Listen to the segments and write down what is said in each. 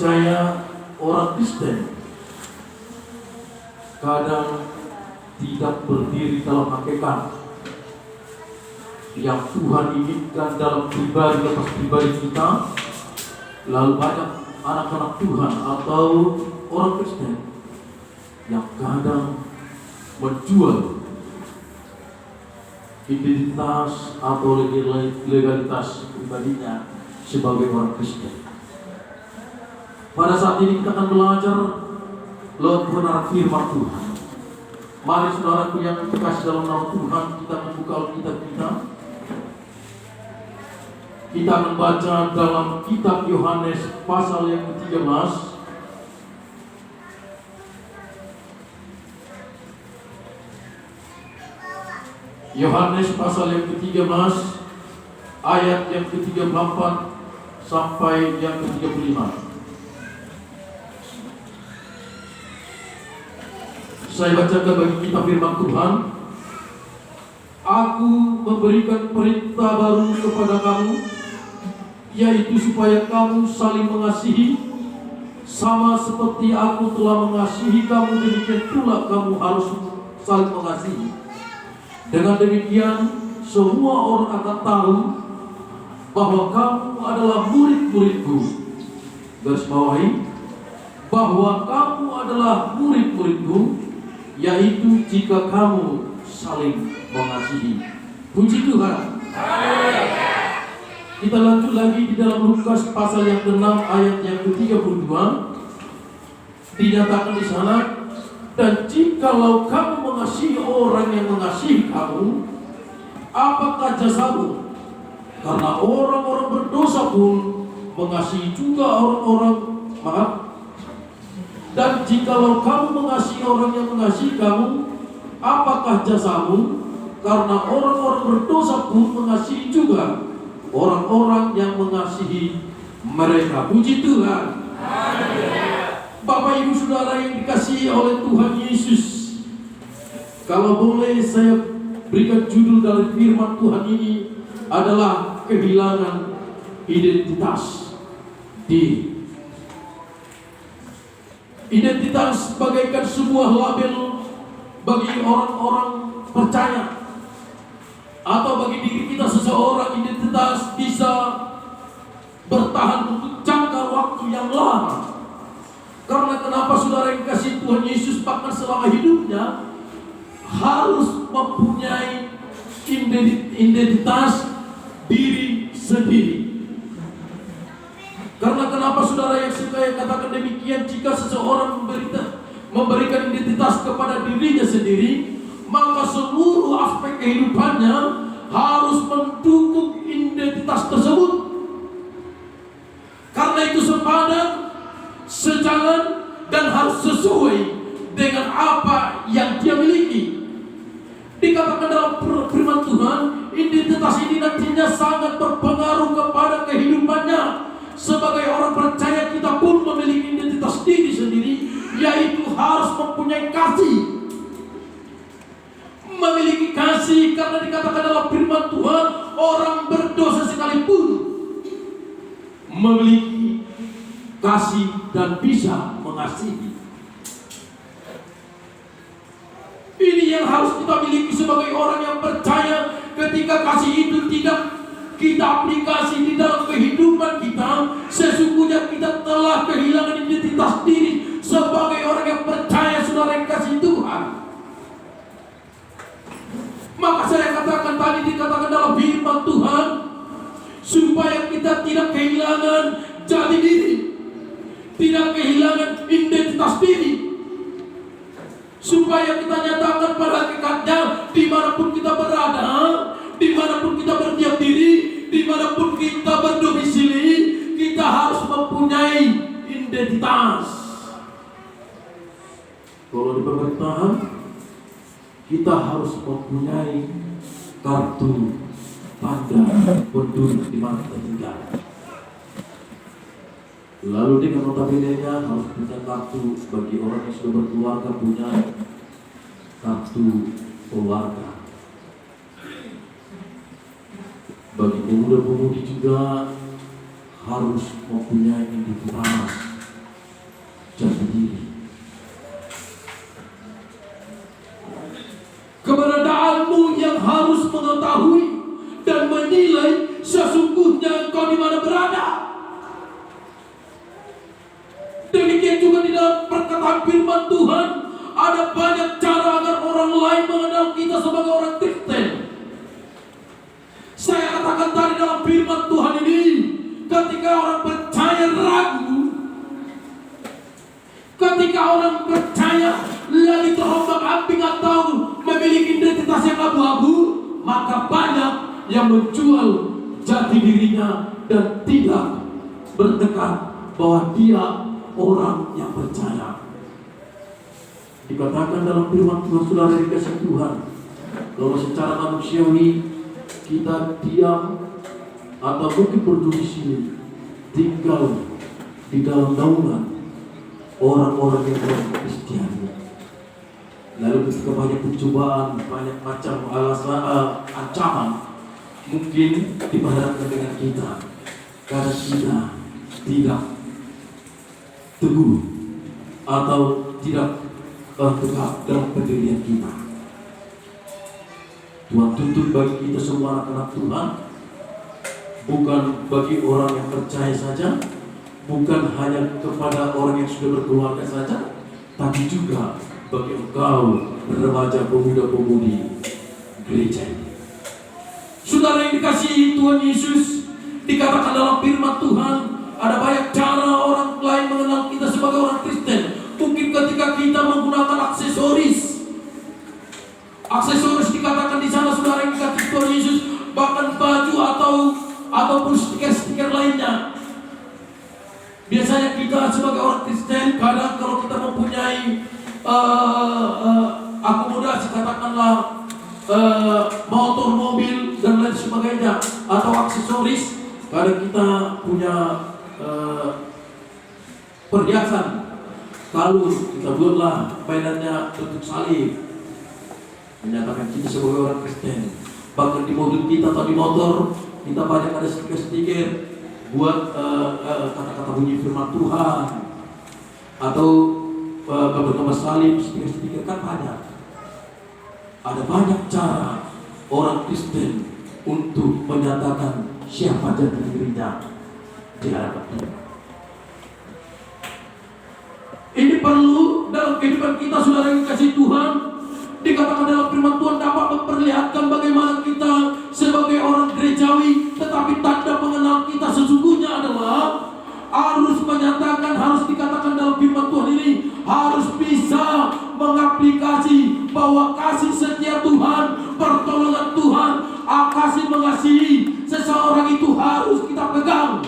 percaya, orang Kristen kadang tidak berdiri dalam hakikat yang Tuhan inginkan dalam pribadi lepas pribadi kita. Lalu banyak anak-anak Tuhan atau orang Kristen yang kadang menjual identitas atau legalitas pribadinya sebagai orang Kristen. Pada saat ini kita akan belajar lewat kebenaran firman Tuhan. Mari saudaraku yang dikasih dalam nama Tuhan, kita membuka Alkitab kita. Kita akan baca dalam kitab Yohanes pasal yang ke-13. Yohanes pasal yang ke-13 ayat yang ke-34 sampai yang ke-35. Saya bacakan bagi kita firman Tuhan. Aku memberikan perintah baru kepada kamu, yaitu supaya kamu saling mengasihi. Sama seperti aku telah mengasihi kamu, demikian pula kamu harus saling mengasihi. Dengan demikian semua orang akan tahu bahwa kamu adalah murid-muridku. Garis bawahi, bahwa kamu adalah murid-muridku, yaitu jika kamu saling mengasihi. Puji Tuhan. Kita lanjut lagi di dalam Lukas pasal yang ke-6 ayat yang ke-32. Dinyatakan di sana, dan jikalau kamu mengasihi orang yang mengasihi kamu, apakah jasamu? Karena orang-orang berdosa pun mengasihi juga orang-orang maaf. Dan jikalau kamu mengasihi orang yang mengasihi kamu, apakah jasamu? Karena orang-orang berdosa pun mengasihi juga orang-orang yang mengasihi mereka. Puji Tuhan. Bapak Ibu Saudara yang dikasihi oleh Tuhan Yesus, kalau boleh saya berikan judul dari firman Tuhan ini adalah kehilangan identitas diri. Identitas bagaikan sebuah label bagi orang-orang percaya, atau bagi diri kita seseorang. Identitas bisa bertahan untuk jangka waktu yang lama. Karena kenapa saudara yang kasih Tuhan Yesus, bahkan selama hidupnya harus mempunyai identitas diri sendiri. Karena kenapa saudara yang saya katakan demikian, jika seseorang memberikan identitas kepada dirinya sendiri, maka seluruh aspek kehidupannya harus mendukung identitas tersebut. Karena itu sepadan, sejalan, dan harus sesuai dengan apa yang dia miliki. Dikatakan dalam firman Tuhan, identitas ini nantinya sangat berpengaruh kepada kehidupannya. Sebagai orang percaya, kita pun memiliki identitas diri sendiri, yaitu harus mempunyai kasih. Memiliki kasih, karena dikatakan dalam firman Tuhan, orang berdosa sekalipun memiliki kasih dan bisa mengasihi. Ini yang harus kita miliki sebagai orang yang percaya. Ketika kasih itu tidak kita aplikasi di dalam kehidupan kita, sesungguhnya kita telah kehilangan identitas diri sebagai orang yang percaya, saudara yang kasih Tuhan. Maka saya katakan tadi, dikatakan dalam firman Tuhan, supaya kita tidak kehilangan jati diri, tidak kehilangan identitas diri, supaya kita nyatakan pada hakikatnya dimanapun kita berada, dimanapun kita berdiam diri, dimanapun kita berdomisili, kita harus mempunyai identitas. Kalau di pemerintahan, kita harus mempunyai kartu tanda penduduk di mana kita tinggal. Lalu dengan notabene-nya harus punya kartu bagi orang yang sudah berkeluarga, punya kartu keluarga. Bagi pemuda-pemudi juga harus mempunyai identitas di mana berada. Demikian juga di dalam perkataan firman Tuhan, ada banyak cara agar orang lain mengenal kita sebagai orang Kristen. Saya katakan tadi dalam firman Tuhan ini, ketika orang percaya ragu, ketika orang percaya lagi terombang-ambing atau memiliki identitas yang abu-abu, maka banyak yang menjual jati dirinya dan tidak bertekad bahwa dia orang yang percaya. Dikatakan dalam firman Tuhan, saudara yang dikasihi Tuhan, kalau secara manusiawi kita diam atau mungkin berdomisili tinggal di dalam naungan orang-orang yang Kristiani. Lalu ketika banyak pencobaan, banyak macam alasan, ancaman mungkin diperhadapkan dengan kita, karena kita tidak teguh atau tidak tegak dalam pendirian kita. Tuhan tuntut bagi kita semua anak-anak Tuhan, bukan bagi orang yang percaya saja, bukan hanya kepada orang yang sudah berkeluarga saja, tapi juga bagi engkau remaja, pemuda-pemudi gereja ini. Saudara yang dikasihi Tuhan Yesus, dikatakan dalam firman Tuhan, ada banyak cara orang lain mengenal kita sebagai orang Kristen. Mungkin ketika kita menggunakan aksesoris dikatakan di sana, saudara yang dikasihi Tuhan Yesus, bahkan baju ataupun stiker-stiker lainnya. Biasanya kita sebagai orang Kristen, kadang kalau kita mempunyai akomodasi, katakanlah motor, mobil dan lain sebagainya, atau aksesoris, kadang kita punya perhiasan. Kalau kita buatlah mainannya bentuk salib, menyatakan kita sebagai orang Kristen. Bahkan di mobil kita atau di motor kita banyak ada stiker-stiker buat kata-kata bunyi firman Tuhan, atau gambar-gambar salib, stiker-stiker, kan banyak. Ada banyak cara orang Kristen untuk menyatakan siapa jati dirinya di hadapan Tuhan. Ini perlu dalam kehidupan kita, saudara yang dikasihi Tuhan. Dikatakan dalam firman Tuhan dapat memperlihatkan bagaimana kita sebagai orang gerejawi, tetapi tanda mengenal kita sesungguhnya adalah harus menyatakan, harus dikatakan dalam firman Tuhan ini, harus bisa mengaplikasi bahwa kasih setia Tuhan, pertolongan Tuhan, kasih mengasihi seseorang itu harus kita pegang.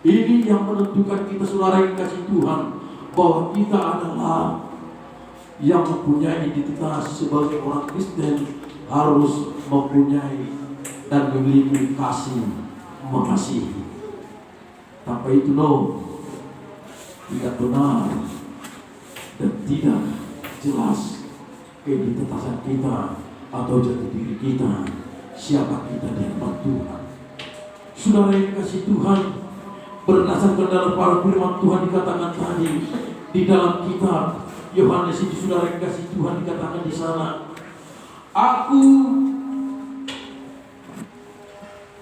Ini yang menentukan kita, saudara yang dikasihi Tuhan, bahwa kita adalah yang mempunyai identitas sebagai orang Kristen, harus mempunyai dan memiliki kasih mengasihi. Tanpa itu tidak benar dan tidak jelas keidentitasan kita atau jati diri kita, siapa kita di hadapan Tuhan. Saudara yang dikasihi Tuhan, berdasarkan dalam para firman Tuhan dikatakan tadi di dalam kitab Yohanes itu, saudara yang dikasihi Tuhan, dikatakan di sana, aku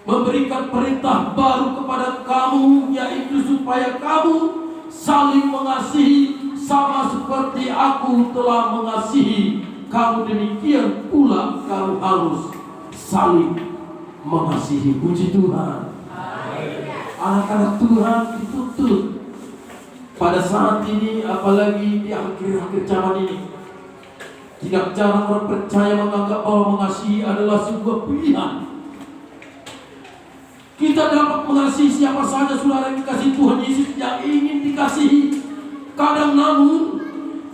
memberikan perintah baru kepada kamu, yaitu supaya kamu saling mengasihi sama seperti aku telah mengasihi kamu, demikian pula kamu harus saling mengasihi. Puji Tuhan. Anak-anak Tuhan dituntut pada saat ini, apalagi di akhir-akhir zaman ini, tidak jarang orang percaya menganggap bahwa mengasihi adalah sebuah pilihan. Kita dapat mengasihi siapa saja, saudara yang dikasihi Tuhan Yesus, yang ingin dikasihi. Kadang namun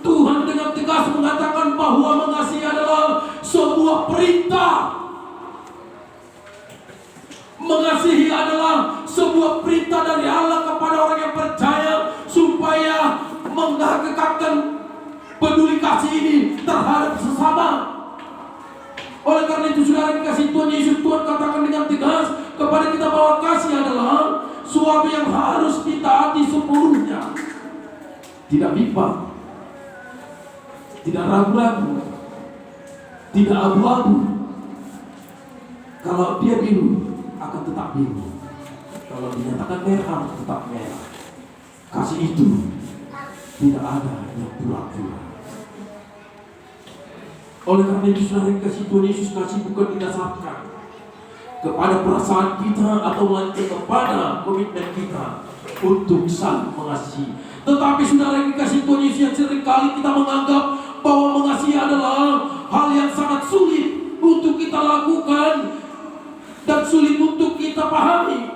Tuhan dengan tegas mengatakan bahwa mengasihi adalah sebuah perintah. Mengasihi adalah sebuah perintah dari Allah kepada orang yang percaya, supaya menghakikatkan peduli kasih ini terhadap sesama. Oleh karena itu, saudara dikasihi Tuhan Yesus, Tuhan katakan dengan tegas kepada kita bahwa kasih adalah suatu yang harus ditaati sepenuhnya, tidak bimbang, tidak ragu-ragu, tidak abu-abu. Kalau dia biru, akan tetap biru. Kalau dinyatakan merah, tetap merah. Kasih itu tidak ada yang pura-pura. Oleh karena itu, saudara, kasih Tuhan Yesus kasih bukan didasarkan kepada perasaan kita atau lanjut kepada komitmen kita untuk saling mengasihi. Tetapi saudara, kasih Tuhan Yesus yang seringkali kita menganggap bahwa mengasihi adalah hal yang sangat sulit untuk kita lakukan dan sulit untuk kita pahami.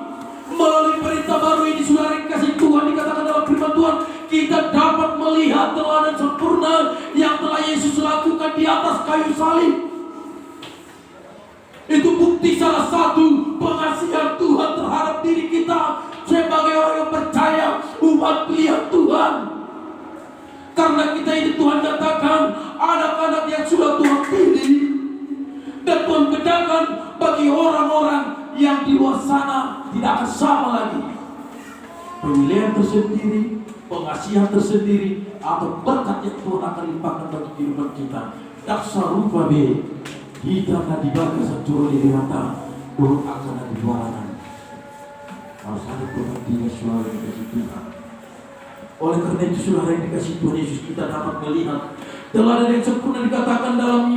Melalui perintah baru ini, saudara, kasih Tuhan, dikatakan dalam firman Tuhan, kita dapat melihat teladan sempurna yang telah Yesus lakukan di atas kayu salib. Itu bukti salah satu pengasihan Tuhan terhadap diri kita sebagai orang yang percaya, umat pilihan Tuhan. Karena kita ini, Tuhan katakan, anak-anak yang sudah Tuhan pilih dan Tuhan bedakan bagi orang-orang yang di luar sana tidak akan sama lagi. Pemilihan tersendiri, pengasihan tersendiri, atau berkat yang Tuhan akan limpahkan bagi kehidupan kita. Daksa rupa be, kita akan dibagi satu di mata, turun akan di luaran. Harus ada pengertian suara yang dikasih Tuhan. Oleh karena itu, saudara yang dikasih Tuhan Yesus, kita dapat melihat teladan yang sempurna dikatakan dalam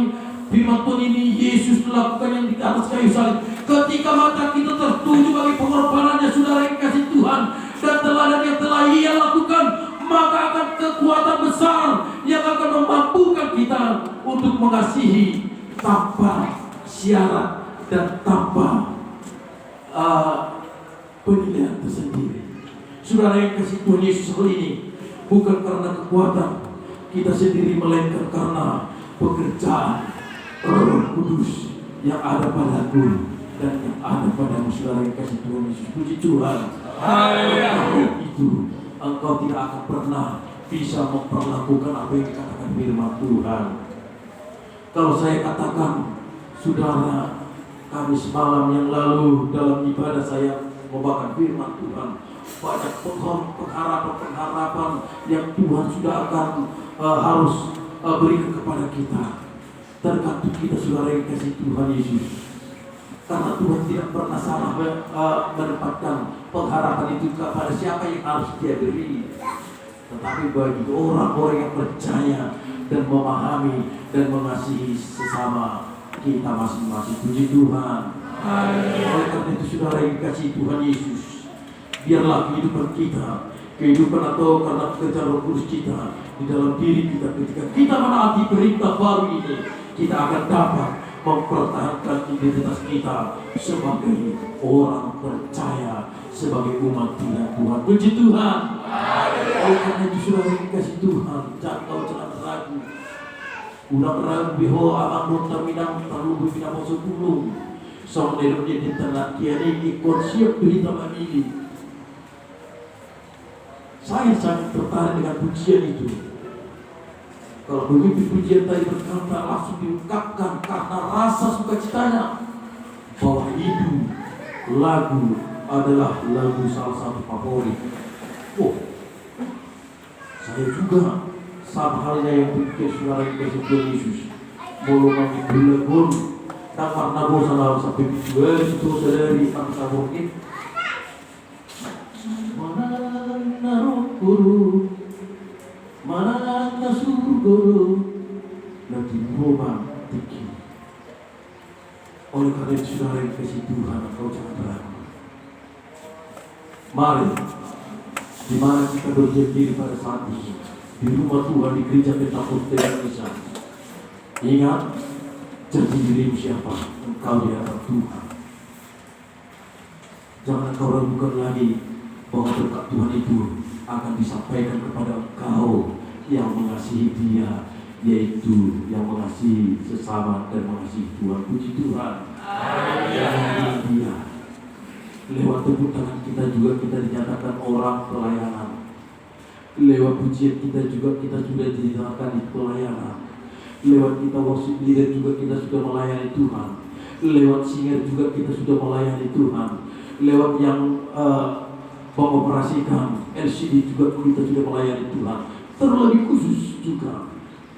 firman Tuhan ini. Yesus melakukan yang di atas kayu salib. Ketika mata kita tertuju bagi pengorbanannya, saudara yang dikasih Tuhan, dan teladan yang telah Ia lakukan, maka akan kekuatan besar yang akan memampukan kita untuk mengasihi tanpa syarat dan tanpa penilaian tersendiri. Saudara yang kasih Tuhan Yesus, hal ini bukan karena kekuatan kita sendiri, melainkan karena pekerjaan Roh Kudus yang ada padaku dan yang ada padamu. Saudara yang kasih Tuhan Yesus, puji Tuhan. Itu engkau tidak akan pernah bisa memperlakukan apa yang dikatakan firman Tuhan. Kalau saya katakan, saudara, Kamis malam yang lalu dalam ibadah saya membawakan firman Tuhan, banyak pengharapan yang Tuhan sudah akan harus berikan kepada kita. Tergantung kita, saudara yang kasih Tuhan Yesus. Karena Tuhan tidak pernah salah menempatkan pengharapan itu kepada siapa yang harus Dia beri, tetapi bagi orang-orang yang percaya dan memahami dan mengasihi sesama kita masing-masing. Puji Tuhan. Oleh karena itu, saudara yang dikasih Tuhan Yesus, biarlah kehidupan kita, kehidupan atau karena pekerjaan Roh Kudus kita di dalam diri kita, ketika kita menaati perintah baru ini, kita akan dapat mempertahankan identitas kita sebagai orang percaya, sebagai umat Tuhan. Puji Tuhan. Oleh karena itu, saudara yang dikasih Tuhan, jangan ragu. Unang ragu biho amang taminang terlubu pinamo sepuluh. Sama dalam jadi telah kian ini konsiap berita memilih. Saya sangat tertarik dengan pujian itu. Kalau begitu pujian tadi berkata, langsung diungkapkan karena rasa sukacitanya bahwa itu lagu adalah lagu salah satu favorit. Oh, saya juga sama halnya yang pikir saudara yang kasih Tuhan Yesus, bolongan itu lagu tak pernah bosan harus sampai jual itu saudari bangsa mungkin. Mana naruh guru, mana surga, nanti lubang tinggi. Oleh karena itu, saudara yang kasih Tuhan, engkau jangan ragu. Mari, di mana kita berdiam diri pada saat ini, di rumah Tuhan, di gereja Pentakosta Indonesia. Ingat, janji dirimu siapa? Engkau di hadapan Tuhan. Jangan kau ragukan lagi bahwa berkat Tuhan itu akan disampaikan kepada engkau yang mengasihi Dia, yaitu yang mengasihi sesama dan mengasihi Tuhan. Puji Tuhan. Amin. Dia. Lewat tepuk tangan kita juga kita dinyatakan orang pelayanan. Lewat pujian kita juga kita sudah dinyatakan di pelayanan. Lewat kita worship leader juga kita sudah melayani Tuhan. Lewat singer juga kita sudah melayani Tuhan. Lewat yang mengoperasikan LCD juga kita sudah melayani Tuhan. Terlebih khusus juga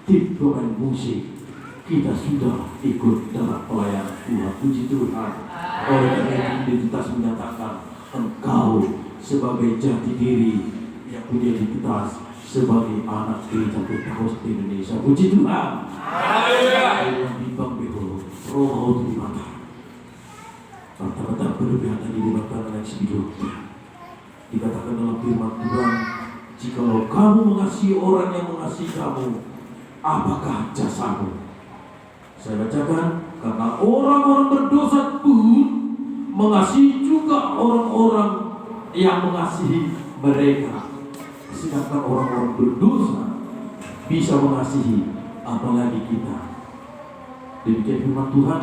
tim pemain musik kita sudah ikut dalam pelayanan Tuhan. Puji Tuhan. Oleh karena identitas menyatakan engkau sebagai jati diri yang punya identitas sebagai anak gereja Pentakosta Indonesia. Puji Tuhan. Yang bimbang beho, roh di mata. Kata-kata berlebihan tadi dimakan oleh hidup. Dikatakan dalam firman Tuhan, jikalau kamu mengasihi orang yang mengasihi kamu, apakah jasamu? Saya bacakan, karena orang-orang berdosa pun mengasihi juga orang-orang yang mengasihi mereka. Sedangkan orang-orang berdosa bisa mengasihi, apalagi kita. Demikian firman Tuhan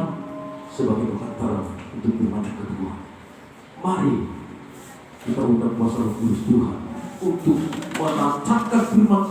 sebagai pengantar untuk firman yang kedua. Mari kita undang kuasa Roh Kudus Tuhan untuk menancapkan firman Tuhan